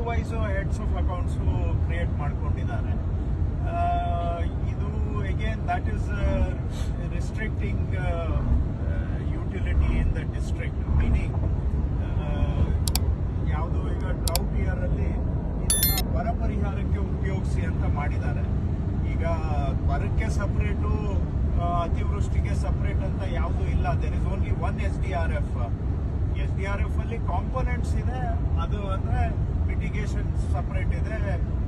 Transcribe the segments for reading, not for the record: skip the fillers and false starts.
Wise heads of accounts create ಮಾಡ್ಕೊಂಡಿದ್ದಾರೆ. ಇದು again that is restricting utility in the district. Meaning ಯಾವುದು ಈಗ drought year ಅಲ್ಲಿ ಇದನ್ನ ಬರ ಪರಿಹಾರಕ್ಕೆ ಉಪಯೋಗಿಸಿ ಅಂತ ಮಾಡಿದ್ದಾರೆ. ಈಗ ಬರಕ್ಕೆ ಸಪ್ರೇಟು, ಅತಿವೃಷ್ಟಿಗೆ ಸಪ್ರೇಟ್ ಅಂತ ಯಾವುದು ಇಲ್ಲ. There is only one SDRF. SDRF ಅಲ್ಲಿ ಕಾಂಪೋನೆಂಟ್ಸ್ ಇದೆ. ಅದು ಅಂದ್ರೆ ಮಿಟಿಗೇಷನ್ ಸಪ್ರೇಟ್ ಇದೆ,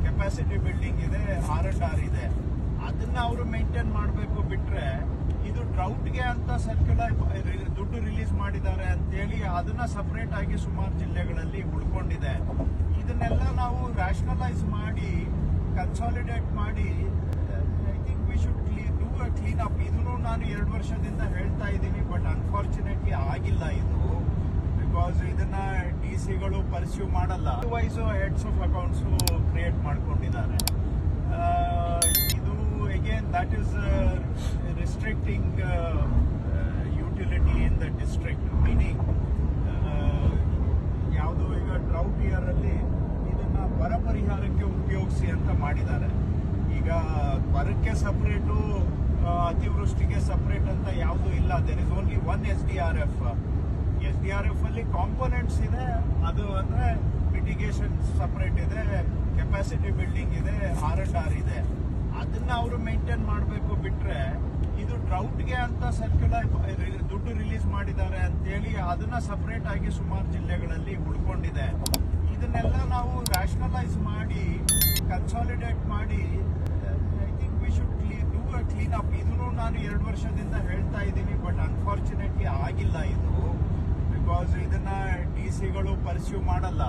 ಕೆಪಾಸಿಟಿ ಬಿಲ್ಡಿಂಗ್ ಇದೆ, R&R ಇದೆ. ಅದನ್ನ ಅವರು ಮೇಂಟೈನ್ ಮಾಡಬೇಕು. ಬಿಟ್ರೆ ಇದು ಡ್ರೌಟ್ಗೆ ಅಂತ ಸರ್ಕ್ಯುಲರ್ ದುಡ್ಡು ರಿಲೀಸ್ ಮಾಡಿದ್ದಾರೆ ಅಂತೇಳಿ ಅದನ್ನ ಸಪರೇಟ್ ಆಗಿ ಸುಮಾರು ಜಿಲ್ಲೆಗಳಲ್ಲಿ ಉಳ್ಕೊಂಡಿದೆ. ಇದನ್ನೆಲ್ಲ ನಾವು ರ್ಯಾಷನಲೈಸ್ ಮಾಡಿ ಕನ್ಸಾಲಿಡೇಟ್ ಮಾಡಿ I think we should do a clean up. ಇದನ್ನು ನಾನು 2 ವರ್ಷದಿಂದ ಹೇಳ್ತಾ ಇದ್ದೀನಿ, ಬಟ್ ಅನ್ಫಾರ್ಚುನೇಟ್ಲಿ ಆಗಿಲ್ಲ ಇದು. ಬಿಕಾಸ್ ಇದನ್ನ DC ಗಳು ಪರ್ಸ್ಯೂ ಮಾಡಲ್ಲ. Wise heads of accounts create ಮಾಡ್ಕೊಂಡಿದ್ದಾರೆ. ಇದು again that is restricting utility in the district. Meaning ಯಾವುದು ಈಗ ಡ್ರೌಟ್ ಇಯರ್ ಅಲ್ಲಿ ಇದನ್ನ ಬರ ಪರಿಹಾರಕ್ಕೆ ಉಪಯೋಗಿಸಿ ಅಂತ ಮಾಡಿದ್ದಾರೆ. ಈಗ ಬರಕ್ಕೆ ಸಪ್ರೇಟು, ಅತಿವೃಷ್ಟಿಗೆ ಸಪ್ರೇಟ್ ಅಂತ ಯಾವುದು ಇಲ್ಲ. There is only one SDRF ಅಲ್ಲಿ ಕಾಂಪೋನೆಂಟ್ಸ್ ಇದೆ. ಅದು ಅಂದ್ರೆ ಮಿಟಿಗೇಷನ್ ಸಪ್ರೇಟ್ ಇದೆ, ಕೆಪಾಸಿಟಿ ಬಿಲ್ಡಿಂಗ್ ಇದೆ, R&R ಇದೆ. ಅದನ್ನ ಅವರು ಮೇಂಟೈನ್ ಮಾಡಬೇಕು. ಬಿಟ್ರೆ ಇದು ಡ್ರೌಟ್ಗೆ ಅಂತ ಸರ್ಕ್ಯುಲರ್ ದುಡ್ಡು ರಿಲೀಸ್ ಮಾಡಿದ್ದಾರೆ ಅಂತೇಳಿ ಅದನ್ನ ಸಪರೇಟ್ ಆಗಿ ಸುಮಾರು ಜಿಲ್ಲೆಗಳಲ್ಲಿ ಉಳ್ಕೊಂಡಿದೆ. ಇದನ್ನೆಲ್ಲ ನಾವು ರ್ಯಾಷನಲೈಸ್ ಮಾಡಿ ಕನ್ಸಾಲಿಡೇಟ್ ಮಾಡಿ I think we should do a clean up. ಇದನ್ನು ನಾನು 2 ವರ್ಷದಿಂದ ಹೇಳ್ತಾ ಇದ್ದೀನಿ, ಬಟ್ ಅನ್ಫಾರ್ಚುನೇಟ್ಲಿ ಆಗಿಲ್ಲ ಇದು. ಬಿಕಾಸ್ ಇದನ್ನ DC ಗಳು ಪರ್ಸ್ಯೂ ಮಾಡಲ್ಲ.